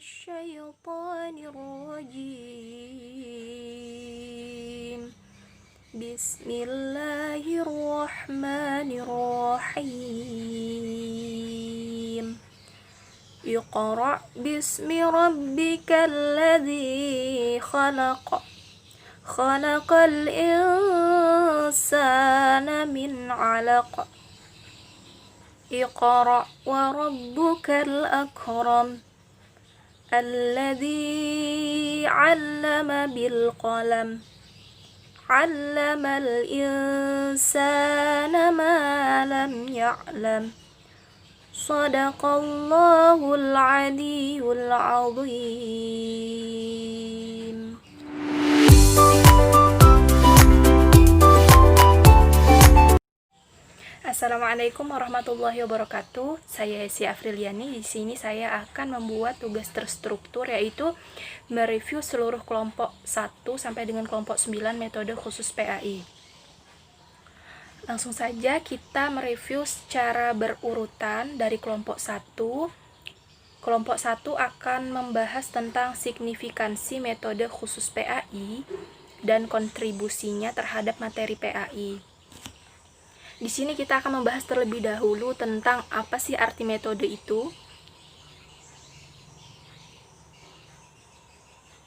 الشيطان الرجيم بسم الله الرحمن الرحيم اقرأ باسم ربك الذي خلق الإنسان من علق اقرأ وربك الأكرم الذي علم بالقلم علم الإنسان ما لم يعلم صدق الله العلي العظيم. Assalamualaikum warahmatullahi wabarakatuh. Saya Hesy Afriliani. Di sini saya akan membuat tugas terstruktur, yaitu mereview seluruh kelompok 1 sampai dengan kelompok 9 metode khusus PAI. Langsung saja kita mereview secara berurutan dari kelompok 1. Kelompok 1 akan membahas tentang signifikansi metode khusus PAI dan kontribusinya terhadap materi PAI. Di sini kita akan membahas terlebih dahulu tentang apa sih arti metode itu.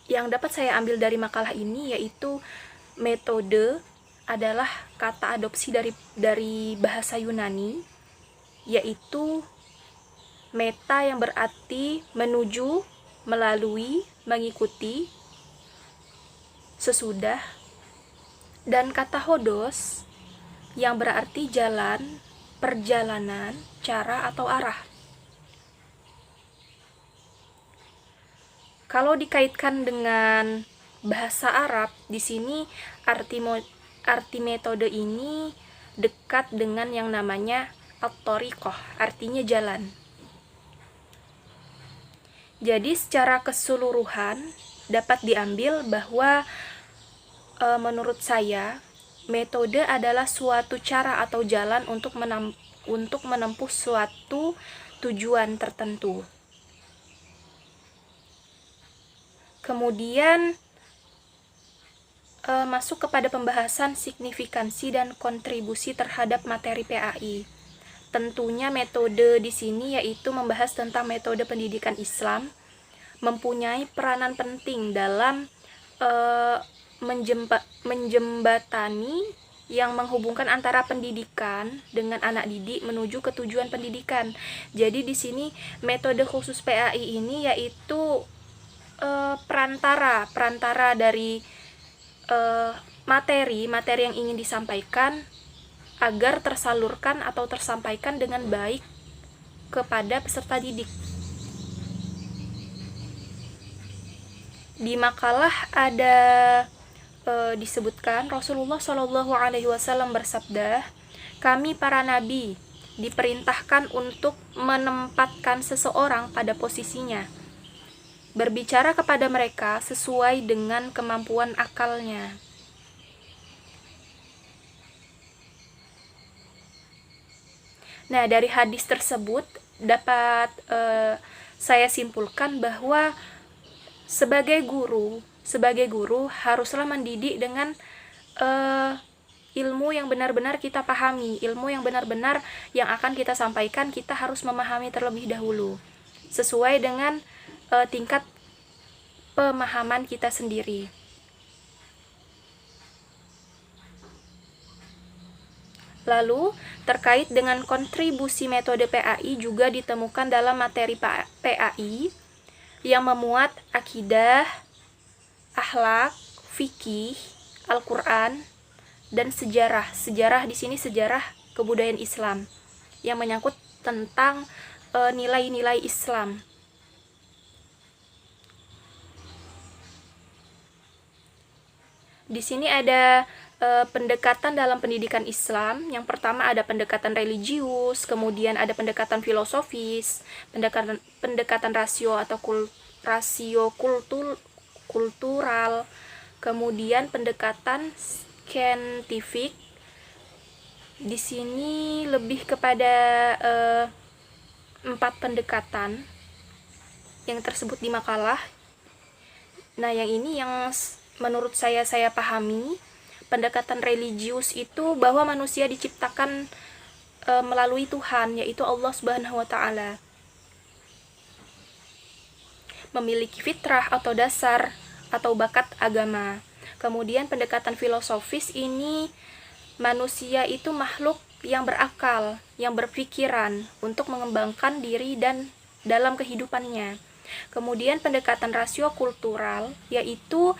Yang dapat saya ambil dari makalah ini yaitu metode adalah kata adopsi dari bahasa Yunani, yaitu meta yang berarti menuju, melalui, mengikuti, sesudah, dan kata hodos yang berarti jalan, perjalanan, cara, atau arah. Kalau dikaitkan dengan bahasa Arab, di sini arti metode ini dekat dengan yang namanya at-thariqah, artinya jalan. Jadi secara keseluruhan dapat diambil bahwa menurut saya metode adalah suatu cara atau jalan untuk menempuh suatu tujuan tertentu. Kemudian masuk kepada pembahasan signifikansi dan kontribusi terhadap materi PAI. Tentunya metode di sini yaitu membahas tentang metode pendidikan Islam, mempunyai peranan penting dalam menjembatani yang menghubungkan antara pendidikan dengan anak didik menuju ke tujuan pendidikan. Jadi di sini metode khusus PAI ini yaitu perantara dari materi yang ingin disampaikan agar tersalurkan atau tersampaikan dengan baik kepada peserta didik. Di makalah ada disebutkan Rasulullah Shallallahu Alaihi Wasallam bersabda, kami para nabi diperintahkan untuk menempatkan seseorang pada posisinya, berbicara kepada mereka sesuai dengan kemampuan akalnya. Nah, dari hadis tersebut dapat saya simpulkan bahwa sebagai guru haruslah mendidik dengan ilmu yang benar-benar kita pahami, ilmu yang benar-benar yang akan kita sampaikan, kita harus memahami terlebih dahulu sesuai dengan tingkat pemahaman kita sendiri. Lalu terkait dengan kontribusi metode PAI juga ditemukan dalam materi PAI yang memuat akidah, akhlak, fikih, Al-Quran, dan sejarah. Sejarah di sini sejarah kebudayaan Islam yang menyangkut tentang nilai-nilai Islam. Di sini ada pendekatan dalam pendidikan Islam. Yang pertama ada pendekatan religius, kemudian ada pendekatan filosofis, pendekatan rasio atau kultural, kemudian pendekatan saintifik. Di sini lebih kepada 4 pendekatan. yang tersebut di makalah. Nah, yang ini yang menurut saya pahami, pendekatan religius itu bahwa manusia diciptakan melalui Tuhan, yaitu Allah Subhanahu wa Ta'ala, memiliki fitrah atau dasar atau bakat agama. Kemudian pendekatan filosofis ini, manusia itu makhluk yang berakal, yang berpikiran untuk mengembangkan diri dan dalam kehidupannya. Kemudian pendekatan rasio kultural, yaitu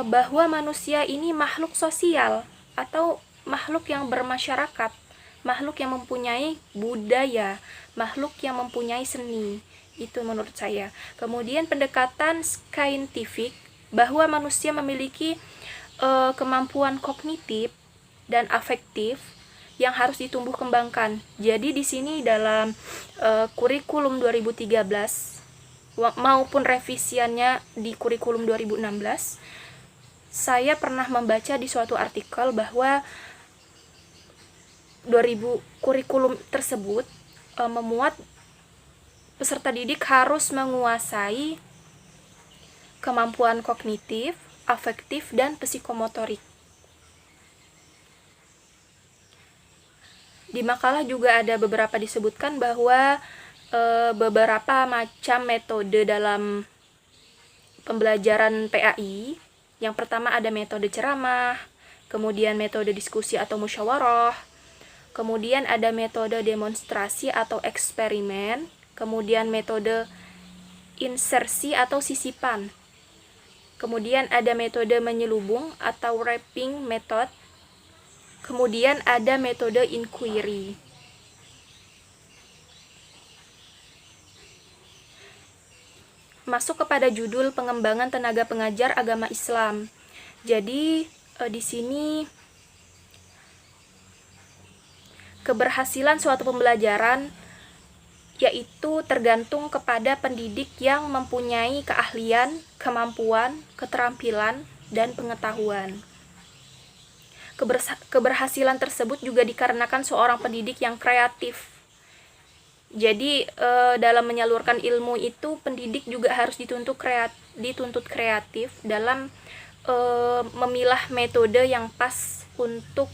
bahwa manusia ini makhluk sosial atau makhluk yang bermasyarakat, makhluk yang mempunyai budaya, makhluk yang mempunyai seni. Itu menurut saya. Kemudian pendekatan scientific, bahwa manusia memiliki kemampuan kognitif dan afektif yang harus ditumbuh kembangkan. Jadi di sini dalam kurikulum 2013 maupun revisiannya di kurikulum 2016, saya pernah membaca di suatu artikel bahwa kurikulum tersebut memuat peserta didik harus menguasai kemampuan kognitif, afektif, dan psikomotorik. Di makalah juga ada beberapa disebutkan bahwa beberapa macam metode dalam pembelajaran PAI. Yang pertama ada metode ceramah, kemudian metode diskusi atau musyawarah, kemudian ada metode demonstrasi atau eksperimen, kemudian metode insersi atau sisipan, kemudian ada metode menyelubung atau wrapping method, kemudian ada metode inquiry. Masuk kepada judul pengembangan tenaga pengajar agama Islam. Jadi di sini keberhasilan suatu pembelajaran yaitu tergantung kepada pendidik yang mempunyai keahlian, kemampuan, keterampilan, dan pengetahuan. Keberhasilan tersebut juga dikarenakan seorang pendidik yang kreatif. Jadi dalam menyalurkan ilmu itu pendidik juga harus dituntut kreatif dalam memilah metode yang pas untuk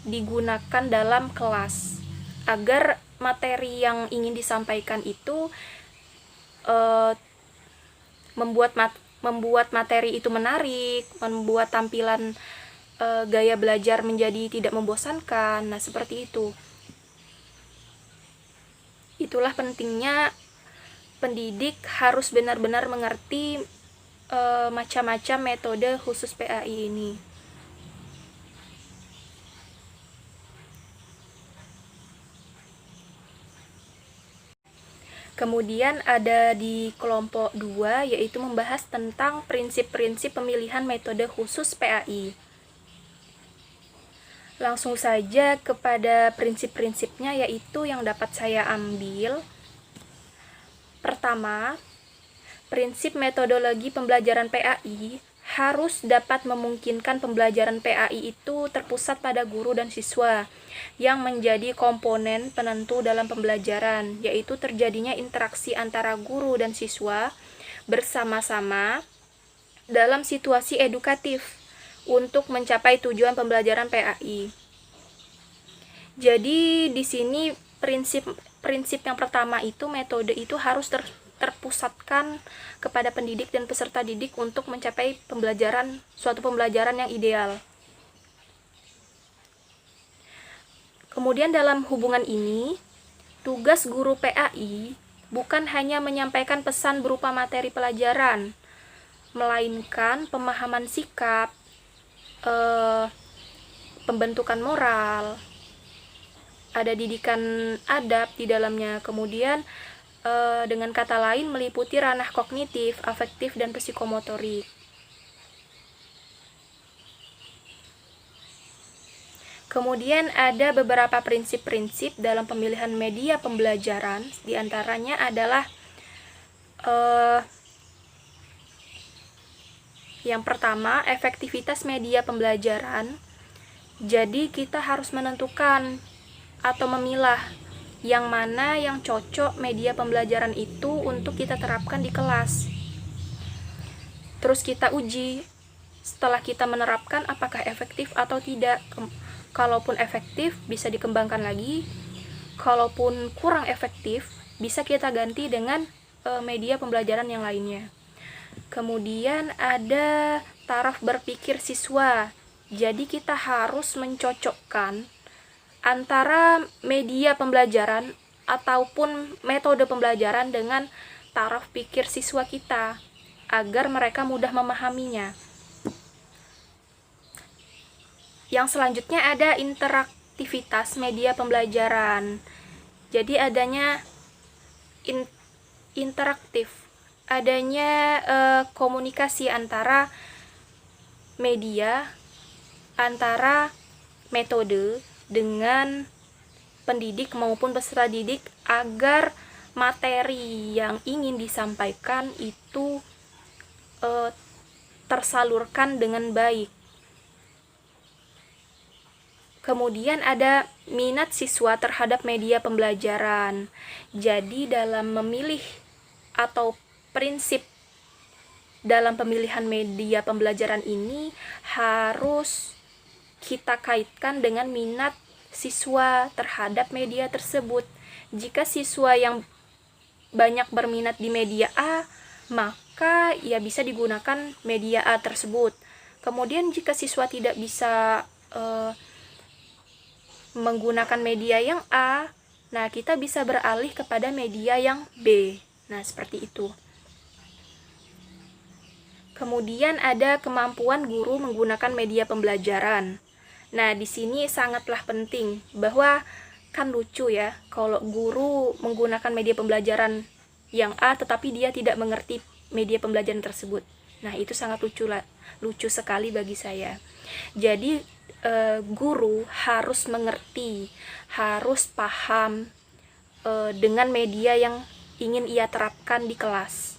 digunakan dalam kelas agar materi yang ingin disampaikan itu membuat materi itu menarik, membuat tampilan gaya belajar menjadi tidak membosankan. Nah, seperti itu. Itulah pentingnya pendidik harus benar-benar mengerti macam-macam metode khusus PAI ini. Kemudian ada di kelompok 2, yaitu membahas tentang prinsip-prinsip pemilihan metode khusus PAI. Langsung saja kepada prinsip-prinsipnya, yaitu yang dapat saya ambil. Pertama, prinsip metodologi pembelajaran PAI harus dapat memungkinkan pembelajaran PAI itu terpusat pada guru dan siswa yang menjadi komponen penentu dalam pembelajaran, yaitu terjadinya interaksi antara guru dan siswa bersama-sama dalam situasi edukatif untuk mencapai tujuan pembelajaran PAI. Jadi di sini prinsip yang pertama itu, metode itu harus terpusatkan kepada pendidik dan peserta didik untuk mencapai suatu pembelajaran yang ideal. Kemudian dalam hubungan ini, tugas guru PAI bukan hanya menyampaikan pesan berupa materi pelajaran, melainkan pemahaman sikap, pembentukan moral, ada didikan adab di dalamnya. Kemudian dengan kata lain meliputi ranah kognitif, afektif, dan psikomotorik. Kemudian ada beberapa prinsip-prinsip dalam pemilihan media pembelajaran, diantaranya adalah yang pertama, efektivitas media pembelajaran. Jadi kita harus menentukan atau memilah yang mana yang cocok media pembelajaran itu untuk kita terapkan di kelas. Terus kita uji, setelah kita menerapkan apakah efektif atau tidak. Kalaupun efektif, bisa dikembangkan lagi. Kalaupun kurang efektif, bisa kita ganti dengan media pembelajaran yang lainnya. Kemudian ada taraf berpikir siswa. Jadi kita harus mencocokkan antara media pembelajaran ataupun metode pembelajaran dengan taraf pikir siswa kita agar mereka mudah memahaminya. Yang selanjutnya ada interaktivitas media pembelajaran. Jadi adanya interaktif, adanya komunikasi antara media, antara metode dengan pendidik maupun peserta didik agar materi yang ingin disampaikan itu tersalurkan dengan baik. Kemudian ada minat siswa terhadap media pembelajaran. Jadi dalam memilih atau prinsip dalam pemilihan media pembelajaran ini harus kita kaitkan dengan minat siswa terhadap media tersebut. Jika siswa yang banyak berminat di media A, maka ya bisa digunakan media A tersebut. Kemudian jika siswa tidak bisa menggunakan media yang A, nah kita bisa beralih kepada media yang B. Nah, seperti itu. Kemudian ada kemampuan guru menggunakan media pembelajaran. Nah, di sini sangatlah penting bahwa kan lucu ya kalau guru menggunakan media pembelajaran yang A tetapi dia tidak mengerti media pembelajaran tersebut. Nah, itu sangat lucu sekali bagi saya. Jadi guru harus mengerti, harus paham dengan media yang ingin ia terapkan di kelas.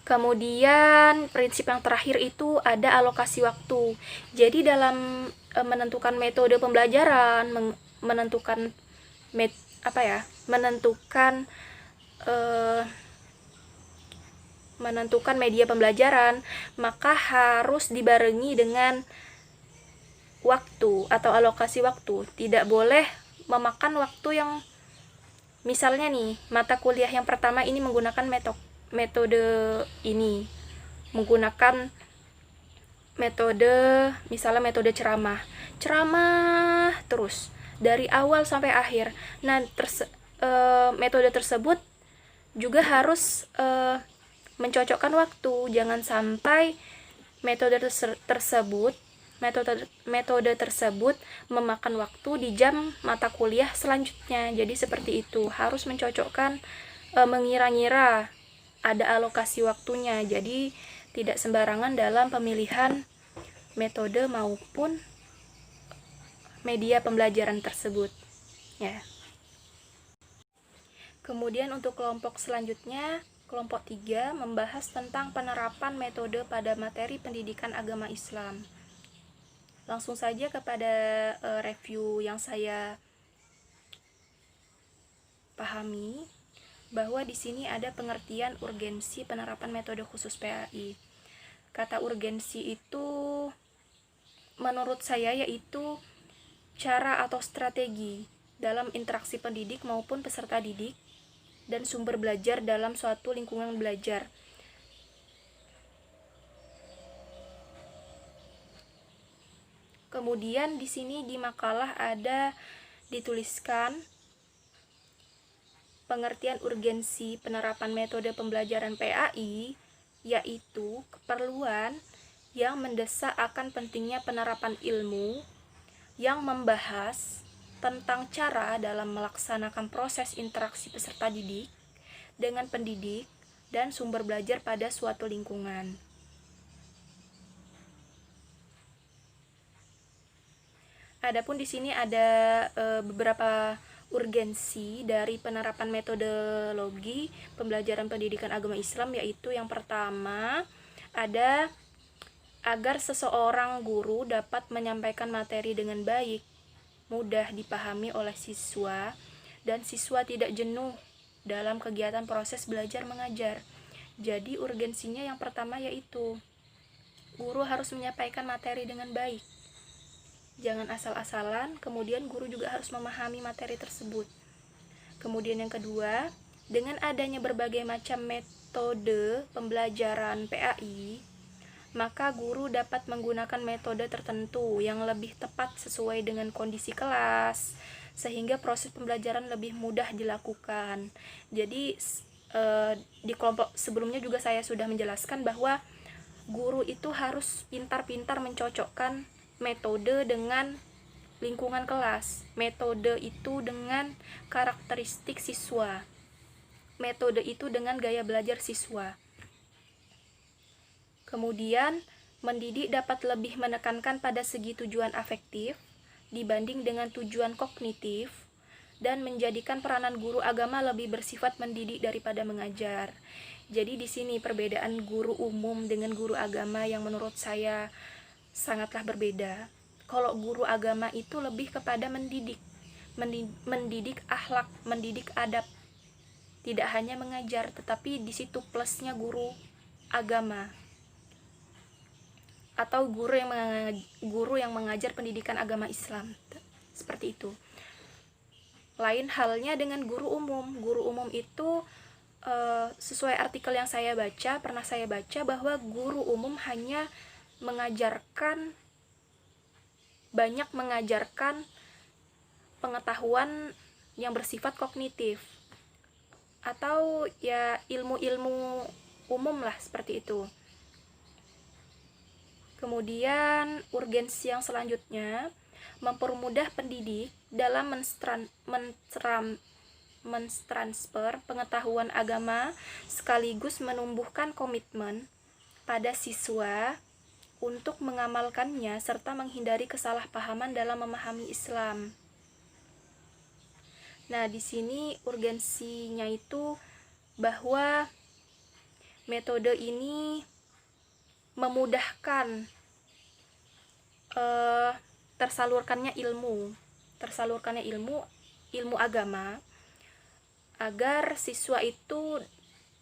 Kemudian prinsip yang terakhir itu ada alokasi waktu. Jadi dalam menentukan metode pembelajaran, menentukan media pembelajaran, maka harus dibarengi dengan waktu atau alokasi waktu. Tidak boleh memakan waktu yang misalnya nih, mata kuliah yang pertama ini menggunakan metode ini, menggunakan metode misalnya metode ceramah terus dari awal sampai akhir. Nah, metode tersebut juga harus mencocokkan waktu. Jangan sampai metode tersebut memakan waktu di jam mata kuliah selanjutnya. Jadi seperti itu, harus mencocokkan, mengira-ngira, ada alokasi waktunya. Jadi tidak sembarangan dalam pemilihan metode maupun media pembelajaran tersebut ya. Kemudian untuk kelompok selanjutnya, kelompok 3 membahas tentang penerapan metode pada materi pendidikan agama Islam. Langsung saja kepada review yang saya pahami, bahwa di sini ada pengertian urgensi penerapan metode khusus PAI. Kata urgensi itu menurut saya yaitu cara atau strategi dalam interaksi pendidik maupun peserta didik dan sumber belajar dalam suatu lingkungan belajar. Kemudian di sini di makalah ada dituliskan pengertian urgensi penerapan metode pembelajaran PAI, yaitu keperluan yang mendesak akan pentingnya penerapan ilmu yang membahas tentang cara dalam melaksanakan proses interaksi peserta didik dengan pendidik dan sumber belajar pada suatu lingkungan. Adapun di sini ada beberapa urgensi dari penerapan metodologi pembelajaran pendidikan agama Islam, yaitu yang pertama ada agar seseorang guru dapat menyampaikan materi dengan baik, mudah dipahami oleh siswa, dan siswa tidak jenuh dalam kegiatan proses belajar mengajar. Jadi urgensinya yang pertama yaitu guru harus menyampaikan materi dengan baik. Jangan asal-asalan, kemudian guru juga harus memahami materi tersebut. Kemudian yang kedua, dengan adanya berbagai macam metode pembelajaran PAI, maka guru dapat menggunakan metode tertentu yang lebih tepat sesuai dengan kondisi kelas, sehingga proses pembelajaran lebih mudah dilakukan. Jadi di kelompok sebelumnya juga saya sudah menjelaskan bahwa guru itu harus pintar-pintar mencocokkan metode dengan lingkungan kelas, metode itu dengan karakteristik siswa, metode itu dengan gaya belajar siswa. Kemudian, mendidik dapat lebih menekankan pada segi tujuan afektif dibanding dengan tujuan kognitif, dan menjadikan peranan guru agama lebih bersifat mendidik daripada mengajar. Jadi di sini perbedaan guru umum dengan guru agama yang menurut saya sangatlah berbeda. Kalau guru agama itu lebih kepada mendidik akhlak, mendidik adab. Tidak hanya mengajar, tetapi di situ plusnya guru agama atau guru yang mengajar pendidikan agama Islam. Seperti itu. Lain halnya dengan guru umum. Guru umum itu sesuai artikel yang saya baca, pernah saya baca bahwa guru umum hanya banyak mengajarkan pengetahuan yang bersifat kognitif atau ya ilmu-ilmu umum lah, seperti itu. Kemudian urgensi yang selanjutnya, mempermudah pendidik dalam mentransfer pengetahuan agama sekaligus menumbuhkan komitmen pada siswa untuk mengamalkannya serta menghindari kesalahpahaman dalam memahami Islam. Nah, di sini urgensinya itu bahwa metode ini memudahkan tersalurkannya ilmu agama, agar siswa itu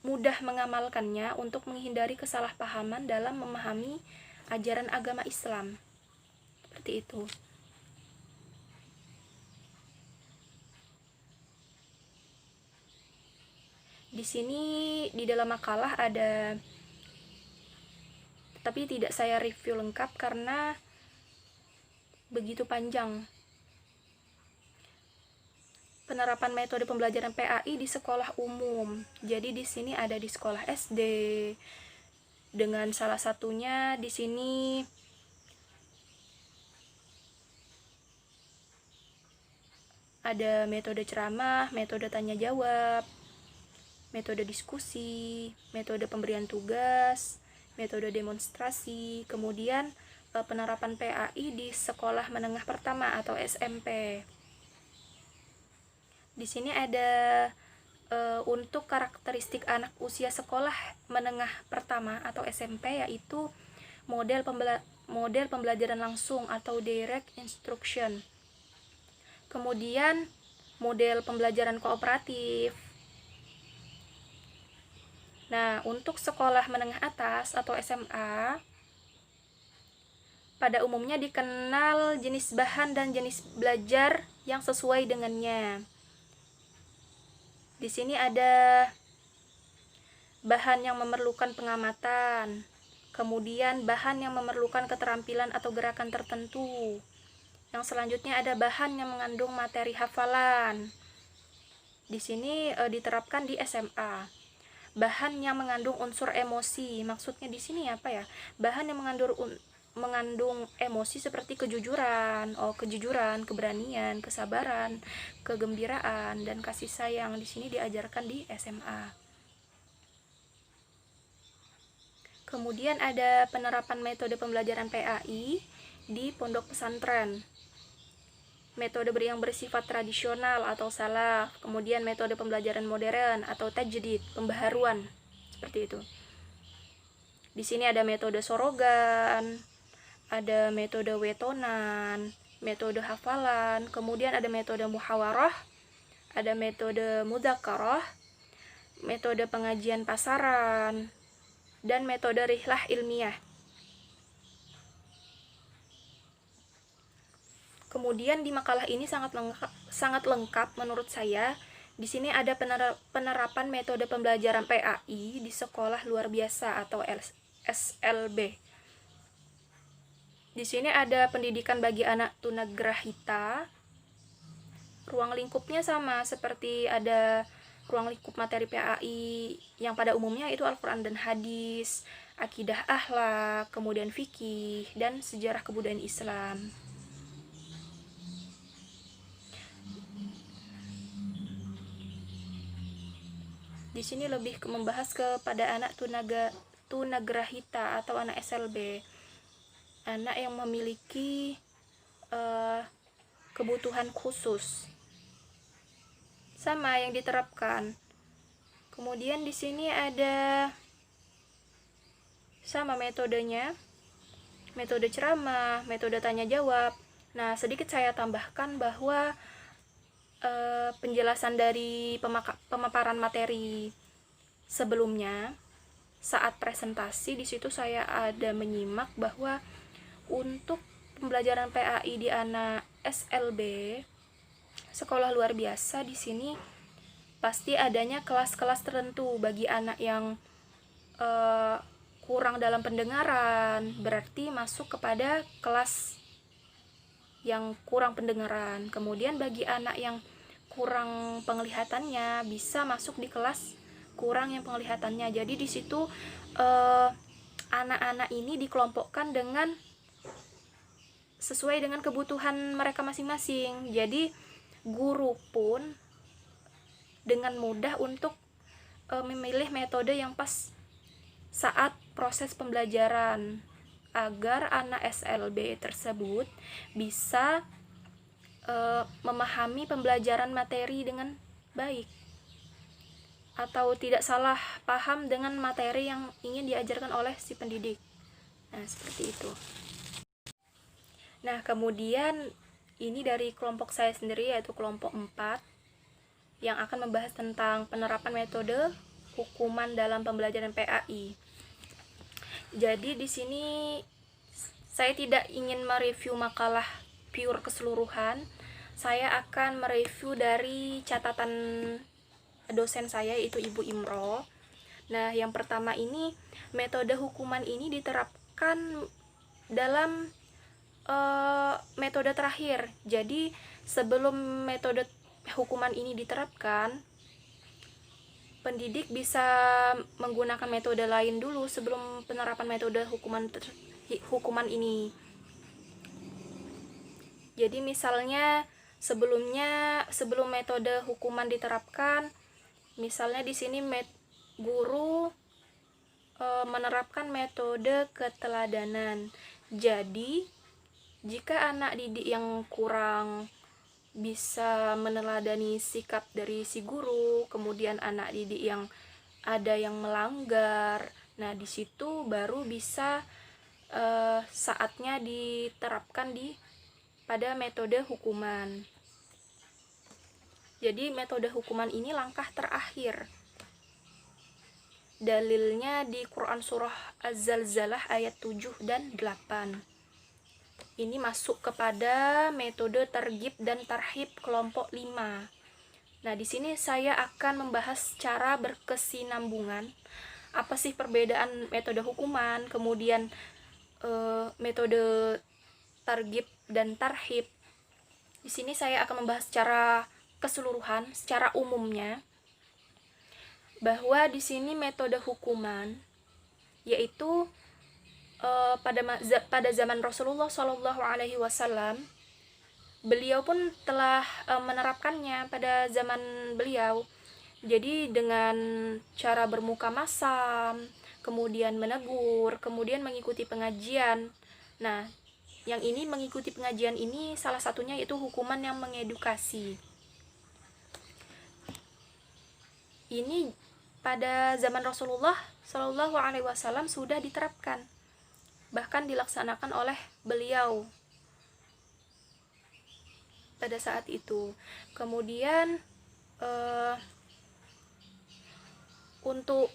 mudah mengamalkannya untuk menghindari kesalahpahaman dalam memahami ajaran agama Islam. Seperti itu. Di sini di dalam makalah ada, tapi tidak saya review lengkap karena begitu panjang. Penerapan metode pembelajaran PAI di sekolah umum. Jadi di sini ada di sekolah SD, dengan salah satunya di sini ada metode ceramah, metode tanya jawab, metode diskusi, metode pemberian tugas, metode demonstrasi, kemudian penerapan PAI di sekolah menengah pertama atau SMP. Di sini ada untuk karakteristik anak usia sekolah menengah pertama atau SMP, yaitu model pembelajaran langsung atau direct instruction. Kemudian model pembelajaran kooperatif. Nah, untuk sekolah menengah atas atau SMA, pada umumnya dikenal jenis bahan dan jenis belajar yang sesuai dengannya. Di sini ada bahan yang memerlukan pengamatan, kemudian bahan yang memerlukan keterampilan atau gerakan tertentu. Yang selanjutnya ada bahan yang mengandung materi hafalan. Di sini diterapkan di SMA. Bahan yang mengandung unsur emosi, maksudnya di sini apa ya? Bahan yang mengandung emosi seperti kejujuran, keberanian, kesabaran, kegembiraan, dan kasih sayang. Di sini diajarkan di SMA. Kemudian ada penerapan metode pembelajaran PAI di pondok pesantren. Metode yang bersifat tradisional atau salaf, kemudian metode pembelajaran modern atau tajdid, pembaharuan, seperti itu. Di sini ada metode sorogan, ada metode wetonan, metode hafalan, kemudian ada metode muhawarah, ada metode mudzakarah, metode pengajian pasaran, dan metode rihlah ilmiah. Kemudian di makalah ini sangat lengkap menurut saya. Di sini ada penerapan metode pembelajaran PAI di sekolah luar biasa atau SLB. Di sini ada pendidikan bagi anak tunagrahita. Ruang lingkupnya sama seperti ada ruang lingkup materi PAI yang pada umumnya itu Al-Quran dan hadis, akidah akhlak, kemudian fikih, dan sejarah kebudayaan Islam. Di sini lebih membahas kepada anak tunagrahita atau anak SLB, anak yang memiliki kebutuhan khusus, sama yang diterapkan. Kemudian di sini ada sama metodenya, metode ceramah, metode tanya jawab. Nah, sedikit saya tambahkan bahwa penjelasan dari pemaparan materi sebelumnya saat presentasi, di situ saya ada menyimak bahwa untuk pembelajaran PAI di anak SLB sekolah luar biasa, di sini pasti adanya kelas-kelas tertentu bagi anak yang kurang dalam pendengaran, berarti masuk kepada kelas yang kurang pendengaran. Kemudian bagi anak yang kurang penglihatannya bisa masuk di kelas kurang yang penglihatannya. Jadi di situ anak-anak ini dikelompokkan dengan sesuai dengan kebutuhan mereka masing-masing. Jadi guru pun dengan mudah untuk memilih metode yang pas saat proses pembelajaran, agar anak SLB tersebut bisa memahami pembelajaran materi dengan baik atau tidak salah paham dengan materi yang ingin diajarkan oleh si pendidik. Nah, seperti itu. Nah, kemudian ini dari kelompok saya sendiri, yaitu kelompok 4, yang akan membahas tentang penerapan metode hukuman dalam pembelajaran PAI. Jadi di sini saya tidak ingin mereview makalah pure keseluruhan. Saya akan mereview dari catatan dosen saya, yaitu Ibu Imro. Nah, yang pertama ini, metode hukuman ini diterapkan dalam metode terakhir. Jadi sebelum metode hukuman ini diterapkan, pendidik bisa menggunakan metode lain dulu sebelum penerapan metode hukuman ini. Jadi misalnya sebelum metode hukuman diterapkan, misalnya di sini guru menerapkan metode keteladanan. Jadi jika anak didik yang kurang bisa meneladani sikap dari si guru, kemudian anak didik yang ada yang melanggar, nah di situ baru bisa saatnya diterapkan pada metode hukuman. Jadi metode hukuman ini langkah terakhir. Dalilnya di Quran surah Az-Zalzalah ayat 7 dan 8. Ini masuk kepada metode targhib dan tarhib kelompok 5. Nah, di sini saya akan membahas cara berkesinambungan. Apa sih perbedaan metode hukuman, kemudian metode targhib dan tarhib. Di sini saya akan membahas secara keseluruhan, secara umumnya, bahwa di sini metode hukuman yaitu pada zaman Rasulullah Shallallahu Alaihi Wasallam, beliau pun telah menerapkannya pada zaman beliau. Jadi dengan cara bermuka masam, kemudian menegur, kemudian mengikuti pengajian. Nah, yang ini mengikuti pengajian ini salah satunya yaitu hukuman yang mengedukasi. Ini pada zaman Rasulullah Shallallahu Alaihi Wasallam sudah diterapkan, bahkan dilaksanakan oleh beliau pada saat itu. Kemudian untuk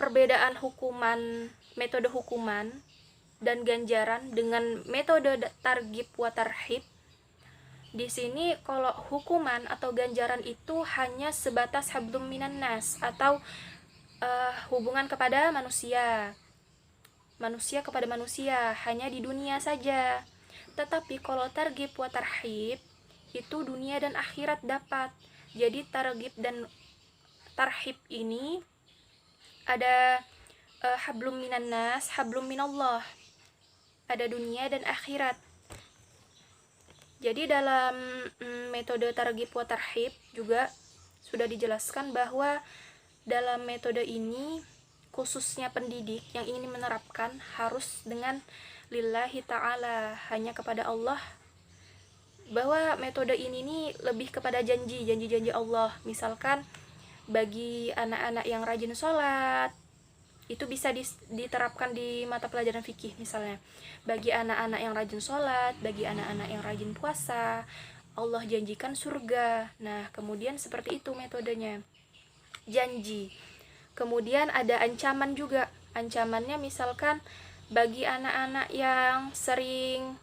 perbedaan hukuman, metode hukuman dan ganjaran dengan metode targhib wa tarhib. Di sini kalau hukuman atau ganjaran itu hanya sebatas hablum minan nas, atau hubungan kepada manusia kepada manusia, hanya di dunia saja. Tetapi kalau targhib wa tarhib itu dunia dan akhirat dapat. Jadi targhib dan tarhib ini ada hablum minan nas, hablum minallah, ada dunia dan akhirat. Jadi dalam metode targhib wa tarhib juga sudah dijelaskan bahwa dalam metode ini khususnya pendidik yang ingin menerapkan harus dengan lillahi ta'ala, hanya kepada Allah, bahwa metode ini nih lebih kepada janji Allah. Misalkan bagi anak-anak yang rajin sholat, itu bisa diterapkan di mata pelajaran fikih. Misalnya bagi anak-anak yang rajin sholat, bagi anak-anak yang rajin puasa, Allah janjikan surga. Nah, kemudian seperti itu metodenya, janji. Kemudian ada ancaman juga. Ancamannya misalkan bagi anak-anak yang sering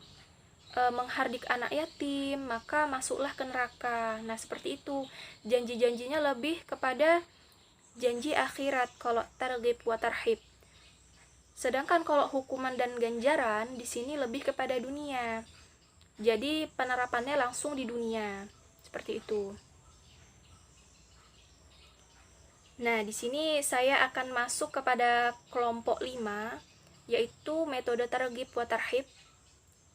menghardik anak yatim, maka masuklah ke neraka. Nah, seperti itu. Janji-janjinya lebih kepada janji akhirat kalau targhib wa tarhib. Sedangkan kalau hukuman dan ganjaran di sini lebih kepada dunia. Jadi penerapannya langsung di dunia. Seperti itu. Nah, di sini saya akan masuk kepada kelompok 5, yaitu metode targhib wa tarhib,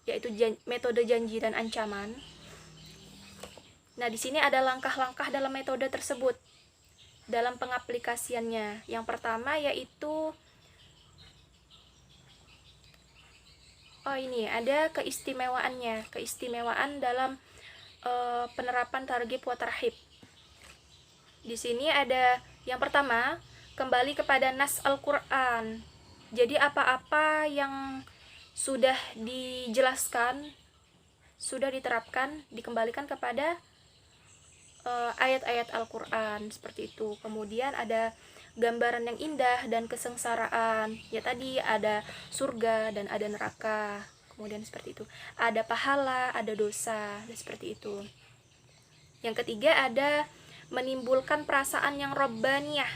yaitu metode janji dan ancaman. Nah, di sini ada langkah-langkah dalam metode tersebut dalam pengaplikasiannya. Yang pertama yaitu ini ada keistimewaannya, keistimewaan dalam penerapan targhib wa tarhib. Di sini ada yang pertama, kembali kepada nas Al-Quran. Jadi apa-apa yang sudah dijelaskan, sudah diterapkan, dikembalikan kepada ayat-ayat Al-Quran, seperti itu. Kemudian ada gambaran yang indah dan kesengsaraan. Ya tadi ada surga dan ada neraka. Kemudian seperti itu. Ada pahala, ada dosa, dan seperti itu. Yang ketiga ada menimbulkan perasaan yang robbaniyah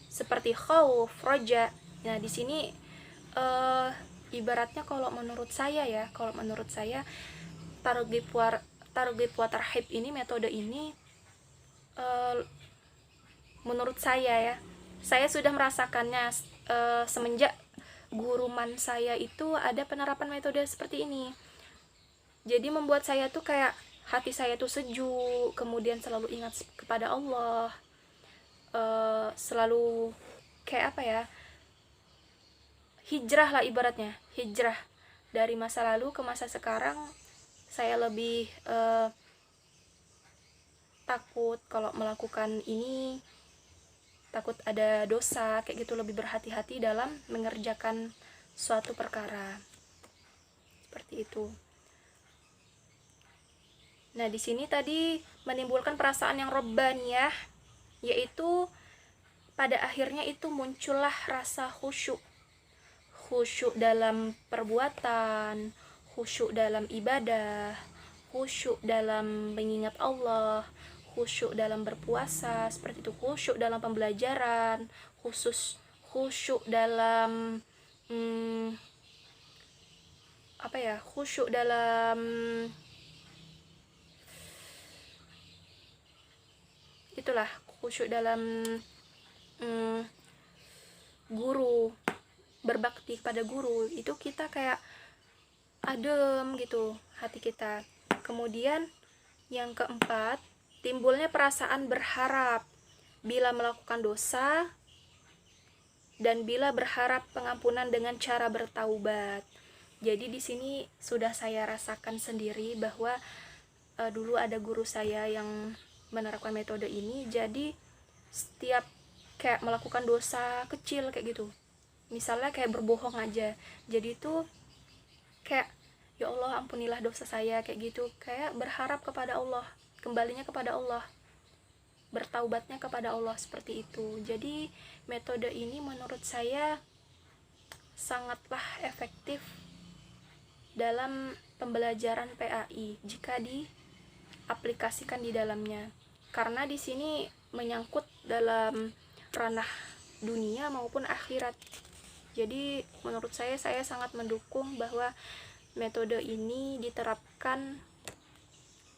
seperti khauf, roja. Nah, di sini ibaratnya kalau menurut saya targhib wa tarhib ini, metode ini menurut saya sudah merasakannya semenjak guru man saya itu ada penerapan metode seperti ini. Jadi membuat saya tuh kayak hati saya tuh sejuk, kemudian selalu ingat kepada Allah, selalu kayak hijrah lah ibaratnya, hijrah dari masa lalu ke masa sekarang. Saya lebih takut kalau melakukan ini, takut ada dosa, kayak gitu, lebih berhati-hati dalam mengerjakan suatu perkara, seperti itu. Nah, di sini tadi menimbulkan perasaan yang robbaniyah, yaitu pada akhirnya itu muncullah rasa khusyuk dalam perbuatan, khusyuk dalam ibadah, khusyuk dalam mengingat Allah, khusyuk dalam berpuasa, seperti itu, khusyuk dalam pembelajaran, khusyuk dalam khusyuk dalam khusyuk dalam guru, berbakti kepada guru, itu kita kayak adem gitu hati kita. Kemudian yang keempat, timbulnya perasaan berharap bila melakukan dosa dan bila berharap pengampunan dengan cara bertaubat. Jadi di sini sudah saya rasakan sendiri bahwa dulu ada guru saya yang menerapkan metode ini. Jadi setiap kayak melakukan dosa kecil kayak gitu, misalnya kayak berbohong aja, jadi itu kayak ya Allah ampunilah dosa saya, kayak gitu, kayak berharap kepada Allah, kembalinya kepada Allah. bertaubatnya kepada Allah, seperti itu. Jadi metode ini menurut saya sangatlah efektif dalam pembelajaran PAI jika diaplikasikan di dalamnya, karena di sini menyangkut dalam ranah dunia maupun akhirat. Jadi menurut saya sangat mendukung bahwa metode ini diterapkan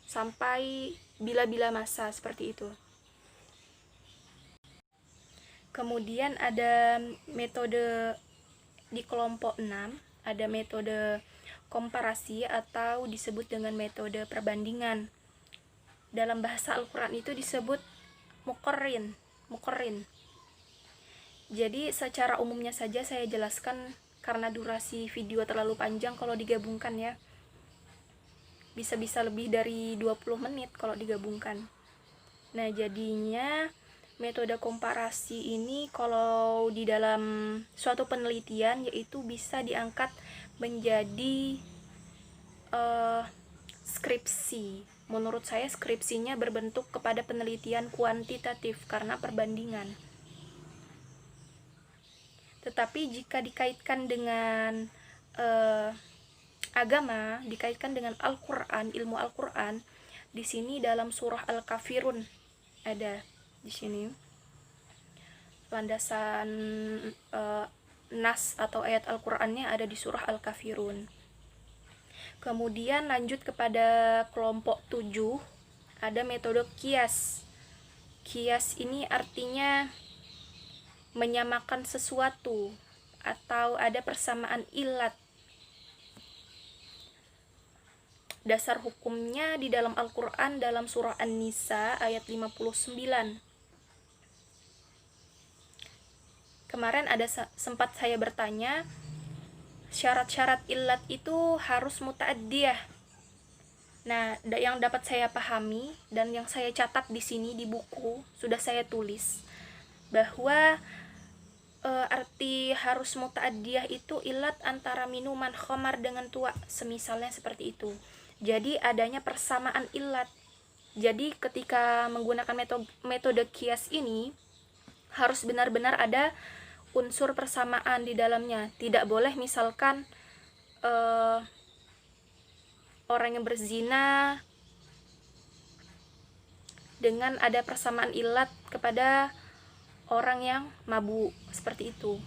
sampai bila-bila masa, seperti itu. Kemudian ada metode di kelompok 6, ada metode komparasi atau disebut dengan metode perbandingan. Dalam bahasa Al-Quran itu disebut muqarrin. Jadi secara umumnya saja saya jelaskan karena durasi video terlalu panjang kalau digabungkan ya. Bisa lebih dari 20 menit kalau digabungkan. Nah, jadinya metode komparasi ini kalau di dalam suatu penelitian yaitu bisa diangkat menjadi skripsi. Menurut saya skripsinya berbentuk kepada penelitian kuantitatif karena perbandingan. Tetapi jika dikaitkan dengan agama, dikaitkan dengan Al-Quran, ilmu Al-Quran, di sini dalam surah Al-Kafirun ada di sini landasan nas atau ayat Al-Qur'annya ada di surah Al-Kafirun. Kemudian lanjut kepada kelompok 7, ada metode kias. Kias ini artinya menyamakan sesuatu atau ada persamaan ilat. Dasar hukumnya di dalam Al-Quran dalam surah An-Nisa ayat 59. Kemarin ada sempat saya bertanya, syarat-syarat ilat itu harus muta'addiyah. Nah, yang dapat saya pahami dan yang saya catat di sini di buku, sudah saya tulis bahwa arti harus muta'addiyah itu ilat antara minuman khamar dengan tua, semisalnya seperti itu. Jadi adanya persamaan ilat. Jadi ketika menggunakan metode kias ini harus benar-benar ada unsur persamaan di dalamnya. Tidak boleh misalkan orang yang berzina dengan ada persamaan ilat kepada orang yang mabuk, seperti itu.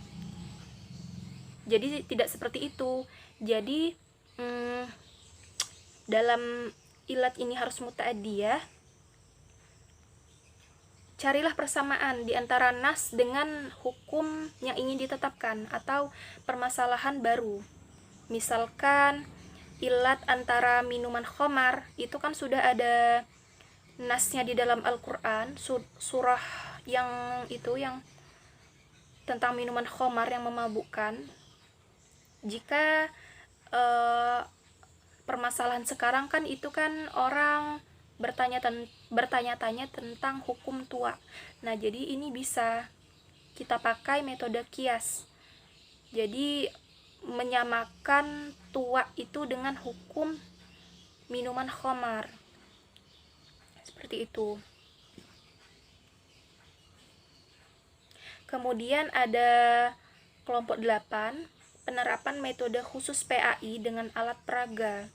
Jadi tidak seperti itu. Jadi dalam ilat ini harus muta'addiyah. Carilah persamaan di antara nas dengan hukum yang ingin ditetapkan atau permasalahan baru. Misalkan ilat antara minuman khamar itu kan sudah ada nasnya di dalam Al-Quran, surah yang tentang minuman khamar yang memabukkan. Jika permasalahan sekarang kan itu kan orang bertanya-tanya tentang hukum tua. Nah, jadi ini bisa kita pakai metode kias. Jadi menyamakan tua itu dengan hukum minuman khamar. Seperti itu. Kemudian ada kelompok 8, penerapan metode khusus PAI dengan alat peraga.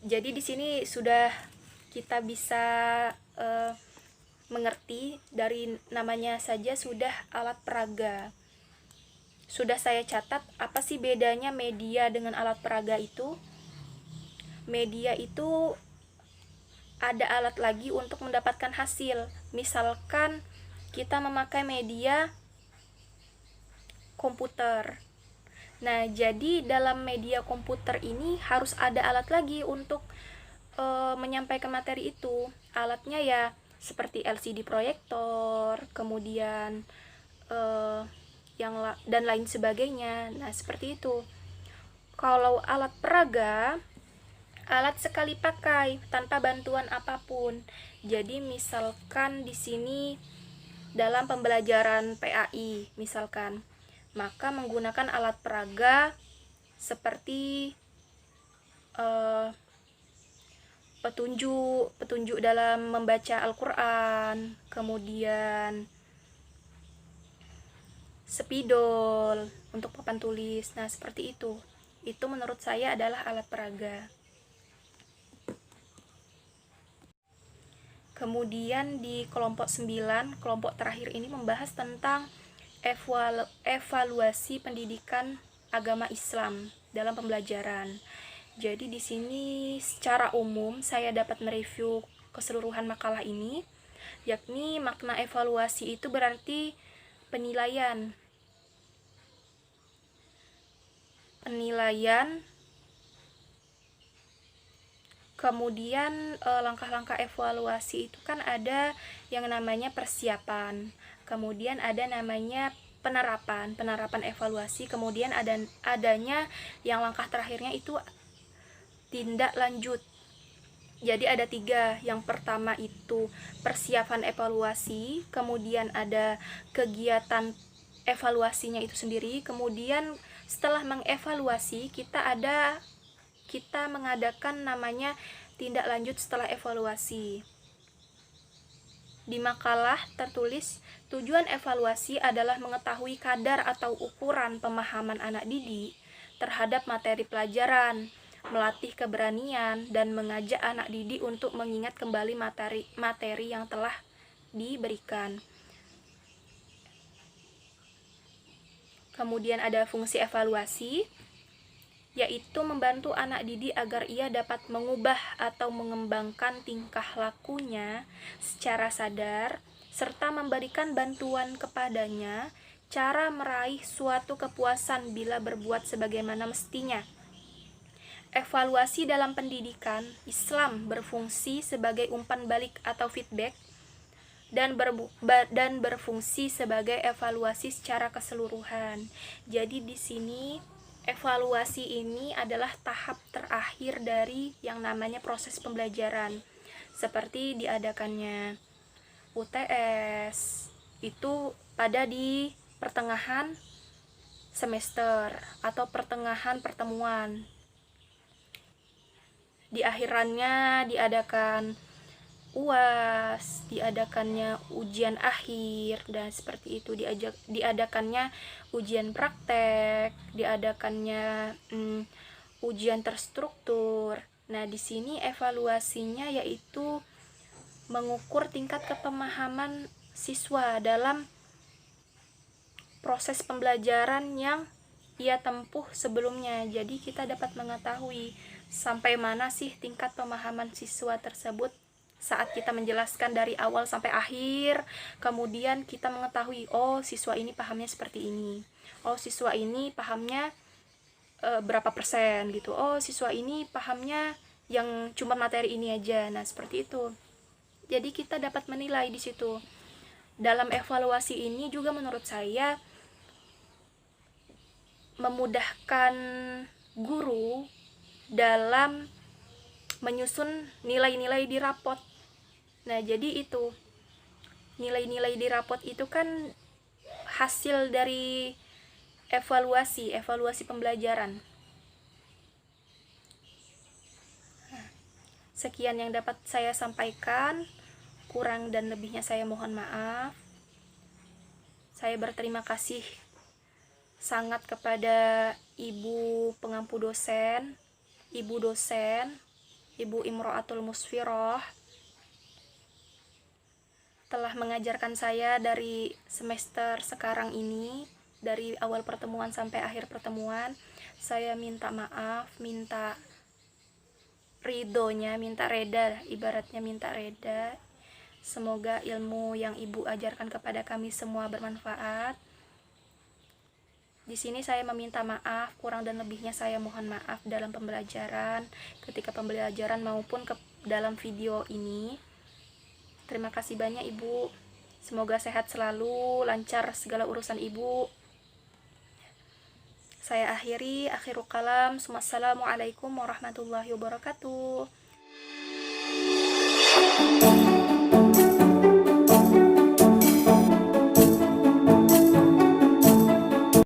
Jadi di sini sudah kita bisa mengerti dari namanya saja sudah alat peraga. Sudah saya catat apa sih bedanya media dengan alat peraga itu. Media itu ada alat lagi untuk mendapatkan hasil. Misalkan kita memakai media komputer. Nah, jadi dalam media komputer ini harus ada alat lagi untuk menyampaikan materi itu. Alatnya ya seperti LCD proyektor, kemudian dan lain sebagainya. Nah, seperti itu. Kalau alat peraga, alat sekali pakai tanpa bantuan apapun. Jadi misalkan di sini dalam pembelajaran PAI misalkan, maka menggunakan alat peraga seperti petunjuk dalam membaca Al-Quran, kemudian spidol untuk papan tulis. Nah, seperti itu. Itu menurut saya adalah alat peraga. Kemudian di kelompok 9, kelompok terakhir ini membahas tentang evaluasi pendidikan agama Islam dalam pembelajaran. Jadi di sini secara umum saya dapat mereview keseluruhan makalah ini, yakni makna evaluasi itu berarti penilaian. Kemudian langkah-langkah evaluasi itu kan ada yang namanya persiapan, kemudian ada namanya penerapan evaluasi, kemudian adanya yang langkah terakhirnya itu tindak lanjut. Jadi ada 3. Yang pertama itu persiapan evaluasi, kemudian ada kegiatan evaluasinya itu sendiri, kemudian setelah mengevaluasi kita mengadakan namanya tindak lanjut setelah evaluasi. Di makalah tertulis, tujuan evaluasi adalah mengetahui kadar atau ukuran pemahaman anak didik terhadap materi pelajaran, melatih keberanian, dan mengajak anak didik untuk mengingat kembali materi yang telah diberikan. Kemudian ada fungsi evaluasi, yaitu membantu anak didik agar ia dapat mengubah atau mengembangkan tingkah lakunya secara sadar, serta memberikan bantuan kepadanya cara meraih suatu kepuasan bila berbuat sebagaimana mestinya. Evaluasi dalam pendidikan Islam berfungsi sebagai umpan balik atau feedback dan berfungsi sebagai evaluasi secara keseluruhan. Jadi di sini evaluasi ini adalah tahap terakhir dari yang namanya proses pembelajaran. Seperti diadakannya UTS itu pada di pertengahan semester atau pertengahan pertemuan. Di akhirannya diadakan UAS, diadakannya ujian akhir, dan seperti itu. Diadakannya ujian praktek, diadakannya ujian terstruktur. Nah, di sini evaluasinya yaitu mengukur tingkat kepemahaman siswa dalam proses pembelajaran yang ia tempuh sebelumnya. Jadi kita dapat mengetahui sampai mana sih tingkat pemahaman siswa tersebut saat kita menjelaskan dari awal sampai akhir. Kemudian kita mengetahui, oh siswa ini pahamnya seperti ini, oh siswa ini pahamnya berapa persen gitu, oh siswa ini pahamnya yang cuma materi ini aja. Nah, seperti itu. Jadi kita dapat menilai di situ. Dalam evaluasi ini juga menurut saya memudahkan guru dalam menyusun nilai-nilai di rapot. Nah, jadi itu nilai-nilai di rapot itu kan hasil dari evaluasi pembelajaran. Sekian yang dapat saya sampaikan, kurang dan lebihnya saya mohon maaf. Saya berterima kasih sangat kepada Ibu pengampu dosen, Ibu dosen, Ibu Imro'atul Musfiroh, telah mengajarkan saya dari semester sekarang ini, dari awal pertemuan sampai akhir pertemuan. Saya minta maaf, minta ridhonya, minta reda, ibaratnya minta reda. Semoga ilmu yang Ibu ajarkan kepada kami semua bermanfaat. Di sini saya meminta maaf, kurang dan lebihnya saya mohon maaf dalam pembelajaran, ketika pembelajaran maupun dalam video ini. Terima kasih banyak Ibu. Semoga sehat selalu, lancar segala urusan Ibu. Saya akhiri, akhirul kalam. Assalamualaikum warahmatullahi wabarakatuh.